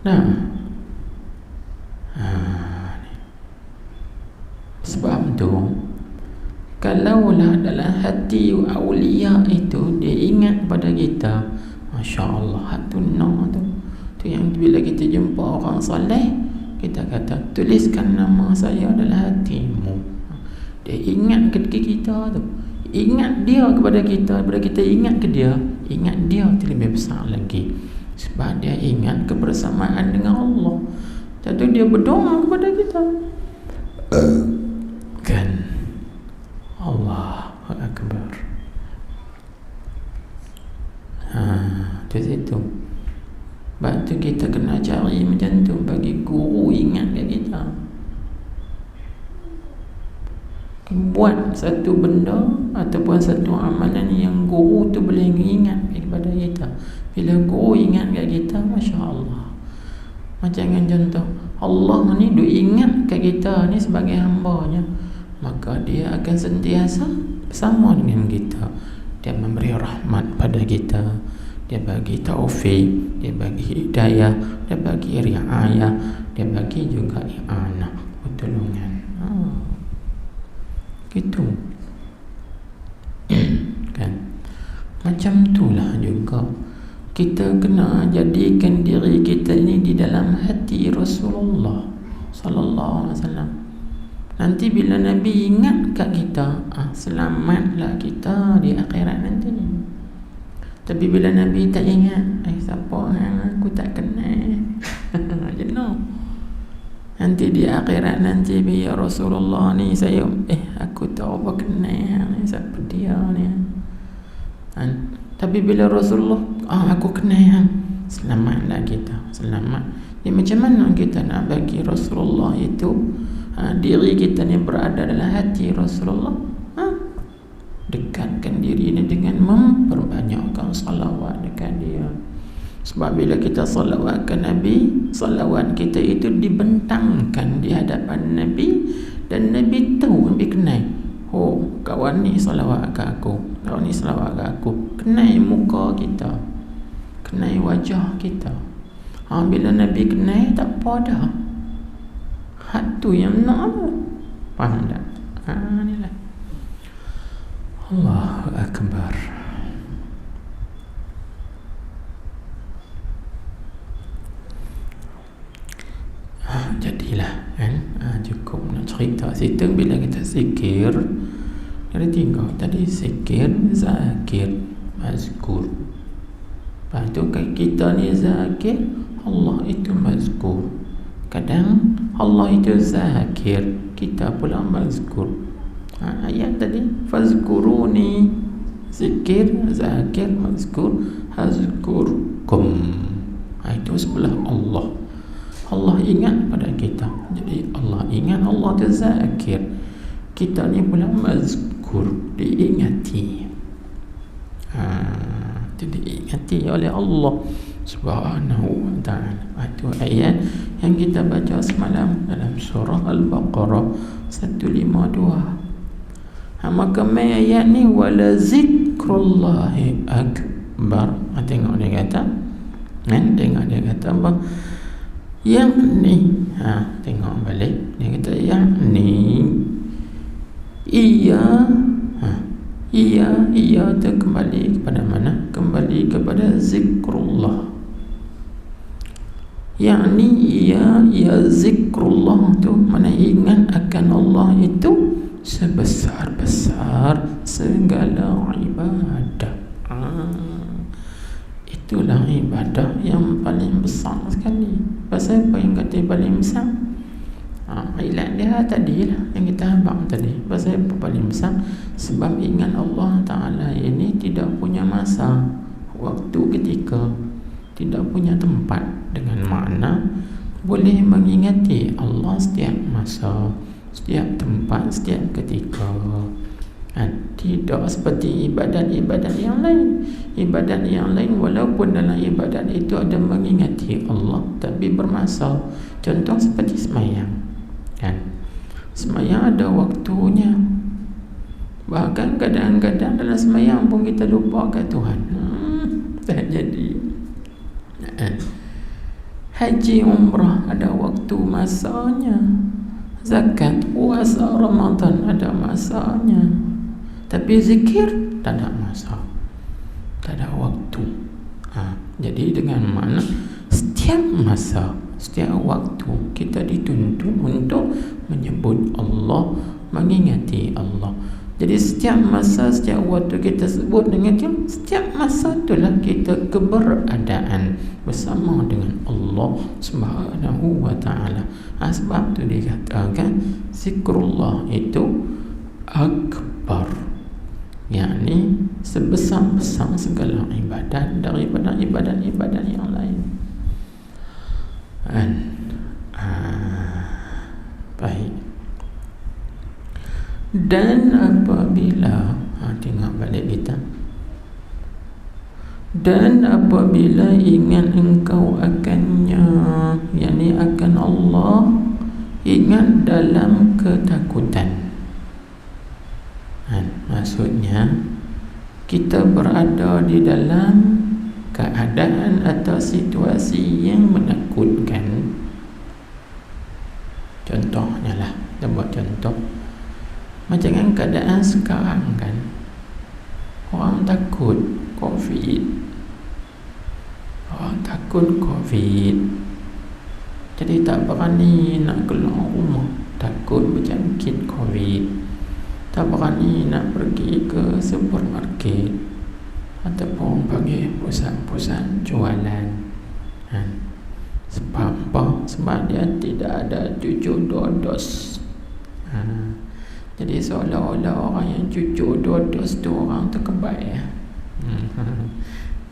Nah, sebab tu kalaulah dalam hati awliya itu dia ingat pada kita, Masya Allah, tu nak tu yang bila kita jumpa orang soleh, kita kata tuliskan nama saya dalam hatimu. Dia ingat ke kita tu, ingat dia kepada kita, daripada kita ingat ke dia, ingat dia tu lebih besar lagi. Sebab dia ingat kebersamaan dengan Allah. Jadi dia berdoa kepada kita. Kan? Allahu Akbar. Di situ. Sebab tu kita kena cari macam tu, bagi guru ingat kat kita. Buat satu benda ataupun satu amalan yang guru tu boleh ingat kepada kita. Bila guru ingat kat kita, Masya Allah. Macam kan contoh, Allah ni duk ingat kat kita ni sebagai hamba-Nya, maka dia akan sentiasa bersama dengan kita. Dia memberi rahmat pada kita, dia bagi taufik, dia bagi hidayah, dia bagi riayah, dia bagi juga i'anah, pertolongan. Gitu. Kan? Macam itulah juga kita kena jadikan diri kita ini di dalam hati Rasulullah sallallahu alaihi wasallam. Nanti bila Nabi ingat kat kita, selamatlah kita di akhirat nanti. Tapi bila Nabi tak ingat, siapa yang aku tak kenal, jenuh. Nanti di akhirat nanti, ya Rasulullah ni saya aku tahu apa kenal ni, siapa dia ni. Tapi bila Rasulullah, aku kenal, selamatlah kita, selamat. Jadi macam mana kita nak bagi Rasulullah itu, diri kita ni berada dalam hati Rasulullah? Dekatkan diri ini dengan memperbanyakkan salawat dekat dia. Sebab bila kita salawat ke Nabi, salawat kita itu dibentangkan di hadapan Nabi, dan Nabi tahu, Nabi kenal, kawan ni salawat ke aku, kawan ni salawat ke aku. Kenal muka kita, kenal wajah kita. Bila Nabi kenal, tak apa dah. Hak tu yang nak. Faham tak? Inilah. Allahu Akbar. Jadilah kan, cukup nak cerita situ. Bila kita zikir, ada tiga tadi, zikir, zakir, mazkur. Lepas tu kita ni zakir, Allah itu mazkur. Kadang Allah itu zakir, kita pula mazkur. Ayat tadi, fazkuruni, zikir, zakir, mazkur, hazkurkum. Itu sebelah Allah. Allah ingat pada kita. Jadi Allah ingat, Allah itu zakir. Kita ni pula mazkur, diingati. Itu diingati oleh Allah Subhanahu wa ta'ala. Itu ayat yang kita baca semalam dalam surah Al-Baqarah 152. Maka mai ayat ni, wala zikrullahi akbar. Tengok dia kata, tengok dia kata apa? Yang ni, tengok balik. Dia kata yang ni, ia tu kembali kepada mana? Kembali kepada zikrullah. yakni ia zikrullah tu, mana ingat akan Allah itu sebesar-besar segala ibadah. Itulah ibadah yang paling besar sekali. Pasal apa yang kata paling besar? Ilat dia tadi lah yang kita abang tadi. Pasal apa paling besar? Sebab ingat Allah Ta'ala ini tidak punya masa, waktu, ketika, tidak punya tempat, dengan makna boleh mengingati Allah setiap masa, setiap tempat, setiap ketika. Tidak seperti ibadat-ibadat yang lain. Ibadat yang lain walaupun dalam ibadat itu ada mengingati Allah, tapi bermasa. Contoh seperti semayang, semayang ada waktunya. Bahkan kadang-kadang dalam semayang pun kita lupa kat Tuhan. Tak jadi. Haji umrah ada waktu masanya. Zakat, puasa Ramadan ada masanya. Tapi zikir tak ada masa, tak ada waktu. Jadi dengan mana setiap masa, setiap waktu kita dituntut untuk menyebut Allah, mengingati Allah. Jadi setiap masa, setiap waktu kita sebut dengan dia, setiap masa itulah kita keberadaan bersama dengan Allah Subhanahu wa ta'ala. Sebab tu dikatakan zikrullah itu akbar, yakni sebesar-besar segala ibadat daripada ibadat-ibadat yang lain. Baik. Dan apabila tengok balik kita, dan apabila ingat engkau akannya, yakni akan Allah, ingat dalam ketakutan. Maksudnya kita berada di dalam keadaan atau situasi yang menakutkan. Contohnya lah, kita buat contoh macam kan keadaan sekarang kan, orang takut COVID, jadi tak berani nak keluar rumah, takut berjangkit COVID, tak berani nak pergi ke supermarket ataupun pergi pusat-pusat jualan. Sebab apa? Sebab dia tidak ada cucuk 2 dos. Jadi seolah-olah orang yang cucuk 2 dos tu orang terkebaik.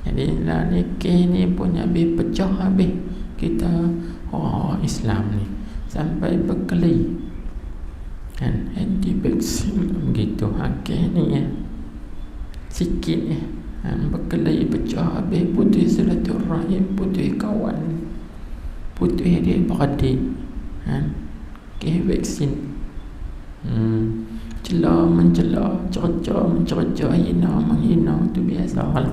Jadi lah nikah ni punya habis pecah habis. Kita orang Islam ni sampai berkelahi anti vaksin begitu. Hakih ni sikit berkelahi pecah habis, putus silaturahim, putus kawan, putus adik beradik. Vaksin mencela, cerca, hina, menghina, tu biasa lah.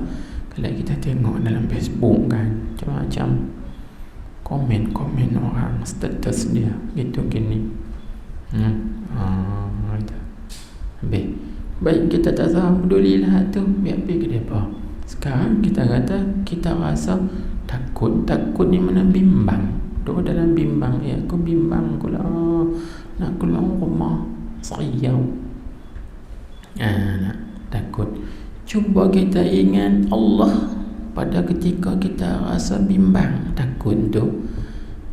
Kalau kita tengok dalam Facebook kan, macam-macam komen orang, status dia gitu gini. Baik, kita tak pedulilah tu, biar pergi ke depa. Sekarang kita kata kita rasa takut ni mana bimbang. Tu dalam bimbang, aku bimbang pula nak keluar rumah seriau. Nak takut. Cuba kita ingat Allah pada ketika kita rasa bimbang, takut tu,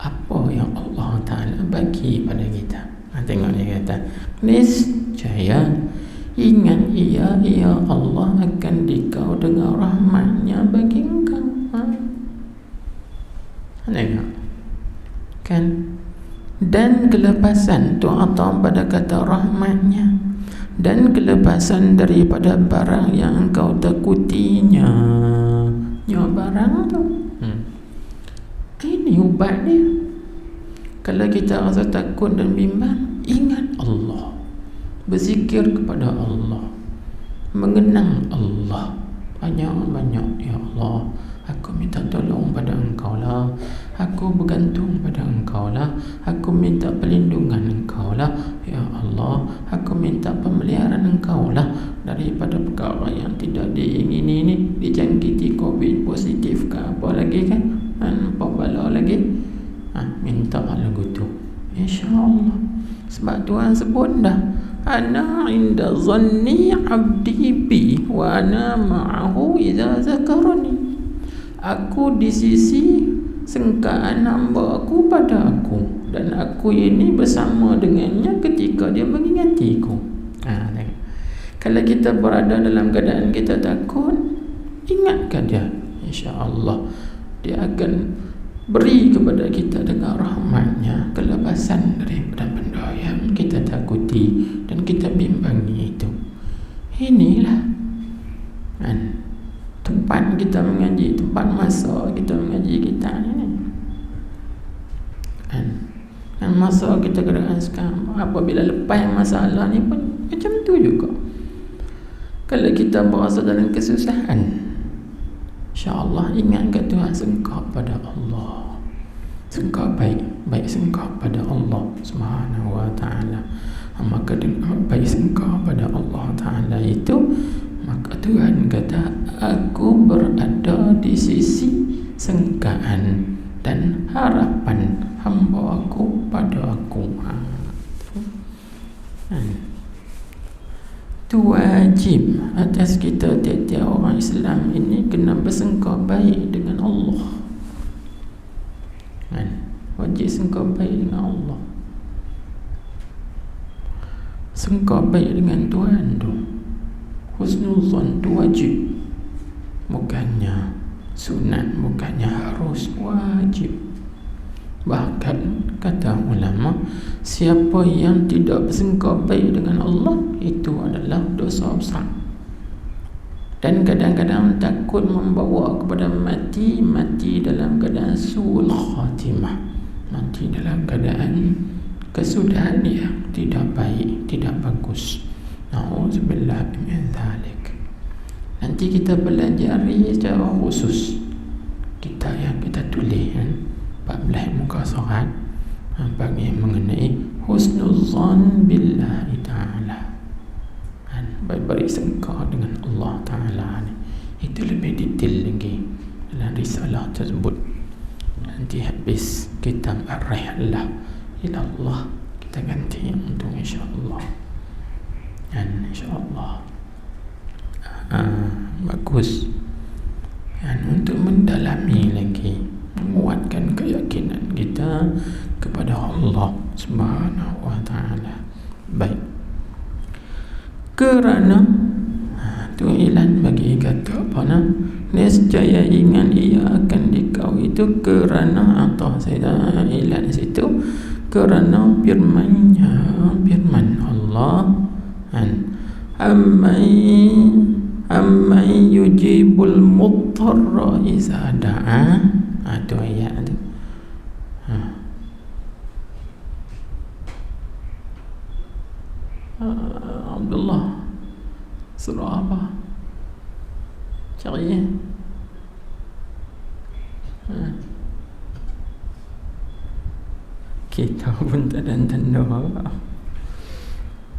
apa yang Allah Ta'ala bagi pada kita. Tengok dia kata, niscaya ingat ia Allah akan dikau dengan rahmatnya bagi engkau. Tengok kan. Dan kelepasan tu atau pada kata rahmatnya, dan kelepasan daripada barang yang engkau takutinya. Barang tu ini ubat dia. Kalau kita rasa takut dan bimbang, ingat Allah, berzikir kepada Allah, mengenang Allah banyak-banyak. Ya Allah, aku minta tolong pada engkau lah, aku bergantung pada engkau lah, aku minta perlindungan engkau lah. Ya Allah, aku minta pemeliharaan engkau lah daripada perkara yang tidak diingini ni, dijangkiti COVID positif ke apa lagi kan, apa bala lagi. minta lagu tu, insya-Allah. Sebab Tuhan sebut dah, ana inda zanni abdi bi wa ana ma'ahu idza zakarani. Aku di sisi sangkaan hamba aku pada aku, dan aku ini bersama dengannya ketika dia mengingatiku. Kalau kita berada dalam keadaan kita takut, ingatkan dia, insya-Allah dia akan beri kepada kita dengan rahmatnya kelepasan daripada benda yang kita takuti dan kita bimbangi itu. Inilah tempat kita mengaji, tempat masa kita mengaji kita ini. Dan masa kita keadaan sekarang, apabila lepas masalah ni pun macam tu juga. Kalau kita berasa dalam kesusahan, insya-Allah ingatkan Tuhan, sengkak pada Allah, sengkak baik sengkak pada Allah Subhanahu wa taala. Maka dengan baik sengkak pada Allah taala itu, maka Tuhan kata, aku berada di sisi sengkaan dan harapan hamba aku pada aku. Itu wajib atas kita tiap-tiap orang Islam ini kena bersengkak baik dengan Allah. Wajib sengkak baik dengan Allah, sengkak baik dengan Tuhan tu. Husnuzan tu wajib, bukannya sunat, bukannya harus, wajib. Bahkan kata ulama, siapa yang tidak bersengkak baik dengan Allah, itu adalah dosa besar. Dan kadang-kadang takut membawa kepada mati dalam keadaan su'ul khatimah, mati dalam keadaan kesudahan yang tidak baik, tidak bagus. Na'udzubillah min dzalik. Nanti kita pelajari secara khusus kita yang kita tulis 14 muka surat bagi mengenai husnuzan billahi ta'ala, baik sangka dengan Allah Ta'ala ni. Itu lebih detail lagi dalam risalah tersebut. Nanti habis kitab Ar-Rihlah ila Allah kita ganti yang itu, insya-Allah. Dan insya-Allah bagus. Dan untuk mendalami lagi, menguatkan keyakinan kita kepada Allah Subhanahu wa taala. Baik. Kerana tu ilan bagi kata apa nak? Nescaya ingat ia akan dikau itu kerana atau saya ilan situ, kerana firman Allah Amman yujibul muttarra iza da'a. Itu ayat tu. Abdullah, surah apa? Cari. Kita pun tak ada tanda,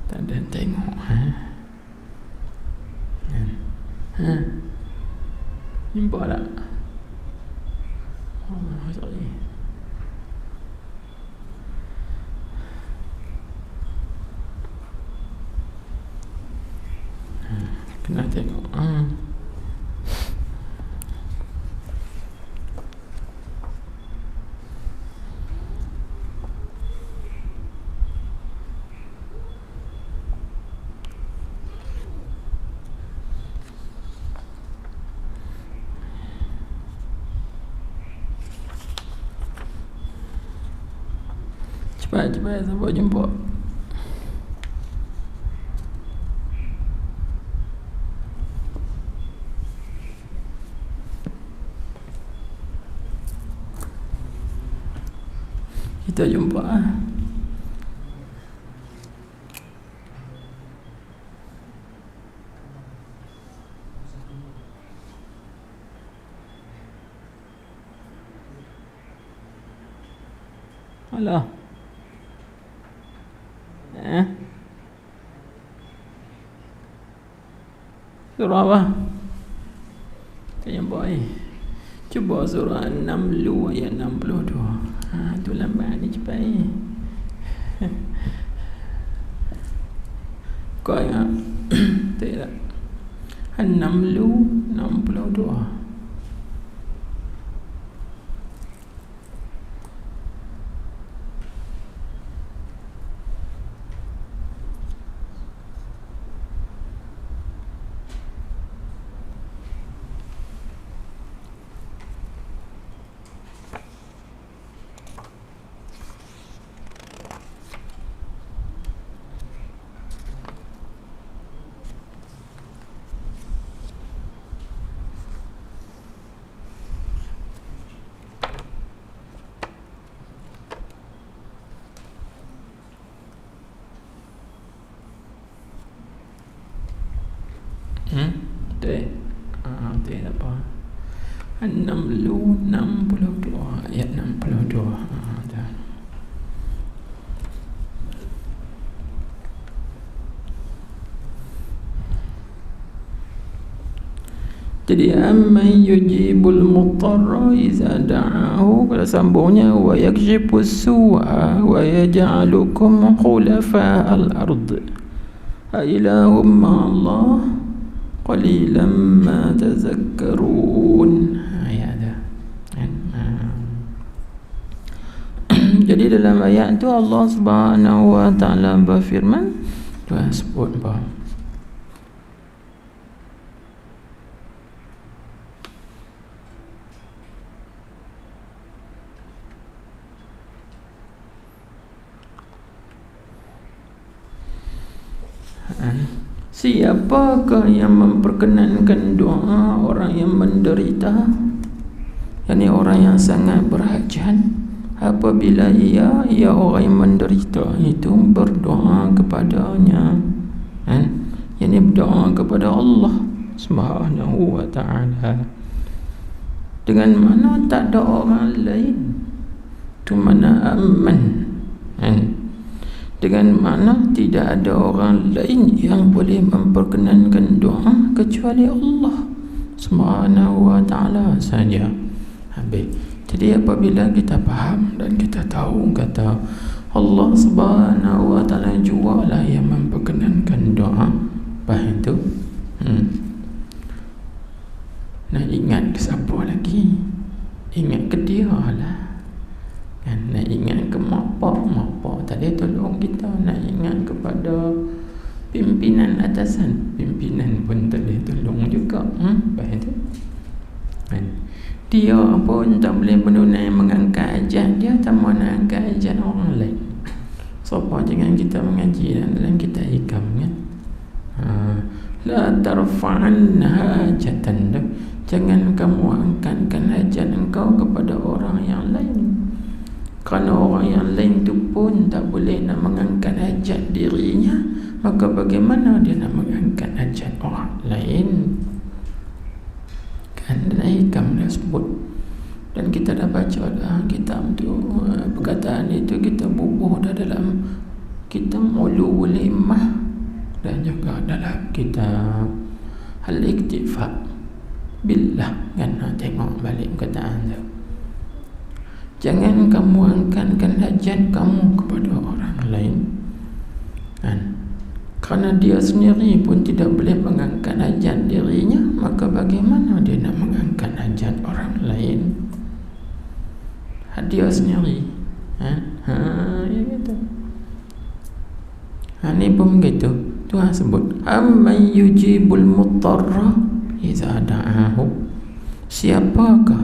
tak ada tengok. Nampak tak? Sorry. Kena tengok. Cepat sampai jumpa. Kita jumpa. Alah. Surah apa? Kita jumpa. Cuba surah 60 ayat 62. Tu cepat ni. Kau ingat tak? An-Namlu 62. Tak apa. An-Namlu 62 ayat 62. Dah. Jadi amman yujibul mutarra iza da'ahu, kalau sambungnya wa yakshifus su'a wa yaj'alukum khulafa'al ard a ilahum ma'allah qalilan ma tazakkarun. Ayat dah. Jadi dalam ayat tu Allah Subhanahu wa taala berfirman, Tuhan sebut bahawa siapakah yang memperkenankan doa orang yang menderita, yakni orang yang sangat berhajat, apabila ia orang yang menderita itu berdoa kepadanya, yakni berdoa kepada Allah Subhanahu wa ta'ala, dengan mana tak ada orang lain, tu mana aman, dengan mana tidak ada orang lain yang boleh memperkenankan doa kecuali Allah Subhanahu wa ta'ala saja. Habis. Jadi apabila kita faham dan kita tahu kata Allah Subhanahu wa ta'ala jualah yang memperkenankan doa, faham tu? Nak ingat ke siapa lagi? Ingat ke dia lah. Nak ingat ke mak tadi tolong kita, nak ingat kepada pimpinan atasan, pimpinan pun tadi tolong juga. Faham tu? Dia pun tak boleh menunai mengangkat hajat dia, tak mahu nak angkat hajat orang lain. Siapa jangan kita mengaji dalam kita hikam kan? La tarfa'an hajatan, jangan kamu angkatkan hajat engkau kepada orang yang lain, kerana orang yang lain tu pun tak boleh nak mengangkat hajat dirinya, maka bagaimana dia nak mengangkat hajat orang lain? Kan dalam hikam dah sebut, dan kita dah baca dah kitab tu, perkataan itu kita bubuh dah dalam kitab Ulul Himmah dan juga dalam kitab Al-Iktifa Billah. Kan tengok balik perkataan tu. Jangan kamu angkatkan hajat kamu kepada orang lain, kerana dia sendiri pun tidak boleh mengangkat hajat dirinya, maka bagaimana dia nak mengangkat hajat orang lain? Dia sendiri. Ya gitu. Ni pun begitu. Tuhan sebut amman yujibul mutarra iza da'ahu. Siapakah?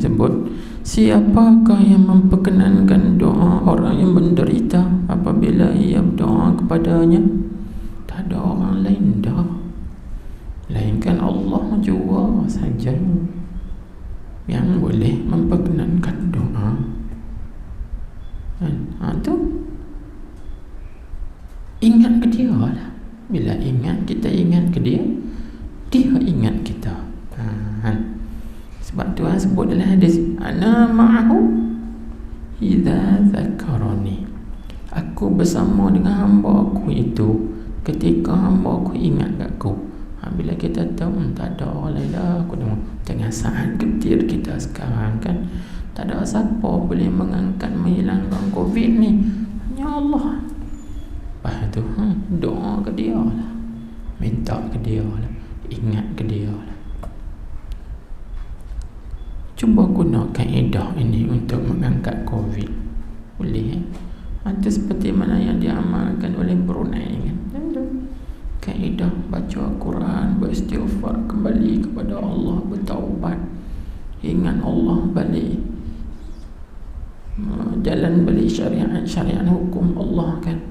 Sebut siapakah yang memperkenankan doa orang yang menderita apabila ia berdoa kepadanya? Tak ada orang lain dah, melainkan Allah jua saja yang boleh memperkenankan doa. Tu ingat ke dia lah. Bila ingat, kita ingat ke dia, dia ingat kita. Sebab Tuhan sebut dalam hadis, ana ma'ahu idza zakarani, aku bersama dengan hamba aku itu ketika hamba aku ingat aku. Bila kita tahu tak ada orang lain dah, aku tengok tengah saat getir kita sekarang kan, tak ada siapa boleh mengangkat hilangkan COVID ni? Ya Allah. Lepas tu doa ke dia lah, minta ke dia lah, ingat ke dia lah. Cuba guna kaedah ini untuk mengangkat COVID. Boleh Itu seperti mana yang diamalkan oleh Brunei kan? Kaedah baca Al-Quran, beristighfar, kembali kepada Allah, bertaubat, ingat Allah balik, jalan balik syariat hukum Allah kan.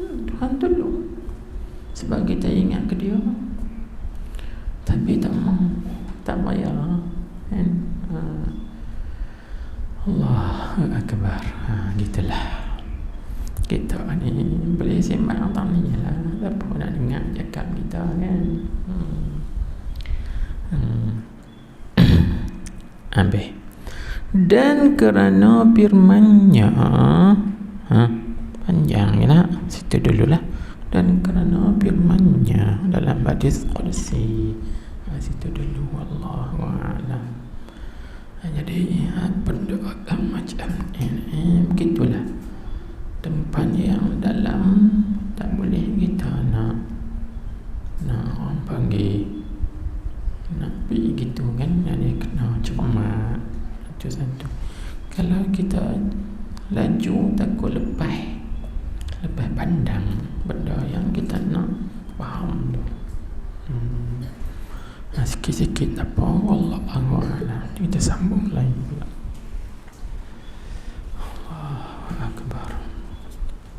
Tuhan tolong. Sebab kita ingat ke dia, tapi tak mau, tak payah kan. Allahu Akbar. Gitulah. Kita ni boleh sembang tentang ni lah, apa nak dengar cakap kita kan. Habis. Dan kerana firman-Nya, panjang lah, situ dululah. Dan kerana firman-Nya dalam hadis qudsi, situ dulu, wallahu a'lam. Jadi berdoa macam ini, begitulah. Tempat yang dalam tak boleh kita nak orang panggil nak pergi gitu kan, jadi kena cermat satu-satu. Kalau kita laju takut lepas pandang benda yang kita nak faham tu. Sikit-sikit tak apa, wallahu a'lam. Kita sambung lagi.